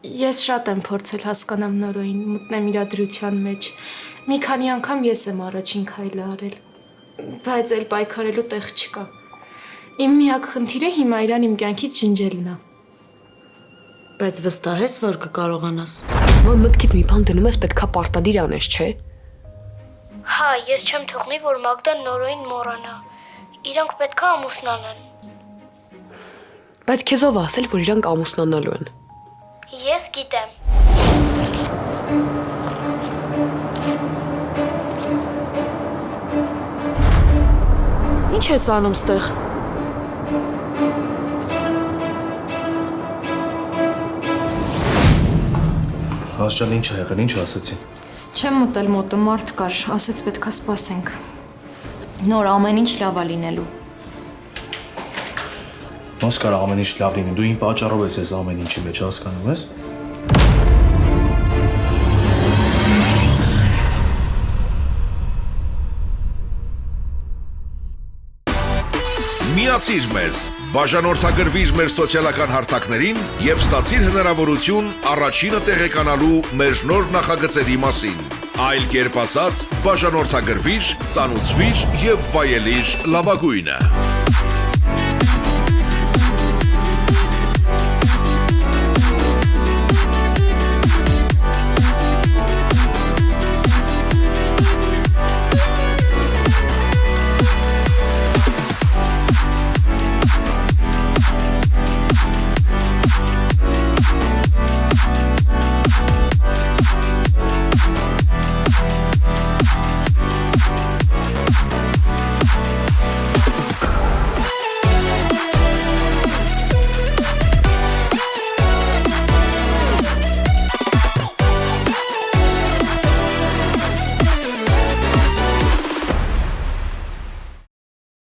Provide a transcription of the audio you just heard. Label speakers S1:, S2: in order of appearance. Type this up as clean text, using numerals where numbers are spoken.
S1: Ես շատ եմ փորձել հասկանամ Նորոյին, մտնեմ իր դրության մեջ։ Մի քանի անգամ ես եմ առաջին քայլը արել, բայց էլ պայքարելու տեղ չկա։ Իմ միակ խնդիրը հիմա իրան իմ կյանքից ջնջելն է։
S2: Բայց վստահ ես, որ կկարողանաս։
S3: Որ մտքիդ մի բան դնում ես, պետքա պարտադիր անես, չէ՞։
S4: Հա, ես չեմ թողնի, որ Մագդան Նորոյին մոռանա։ Իրանք պետքա ամուսնանան։
S3: Բայց քեզ ով ասել, որ իրանք ամուսնանալու են։
S4: Ես գիտեմ։
S2: Ինչ ես անում ստեղ։
S5: Հասճան ինչ ա եղել, ինչ ասեցին։
S1: Չեմ մտել մոտը, մարդ կար, ասեց պետքա սպասենք։ Նոր ամեն ինչ լավ է լինելու։
S5: Ոնց կարող ամեն ինչ լավ լինի, դու իմ պատճառով ես այս ամեն ինչի մեջ, հասկանում ես։
S6: Միացիր մեզ, բաժանորդագրվիր մեր սոցիալական հարթակներին և ստացիր հնարավորություն առաջինը տեղեկանալու մեր նոր նախագծերի մասին։ Այլ կերպ ասած, բաժանորդագրվիր, ծանուցվիր և վայելիր լավագույնը։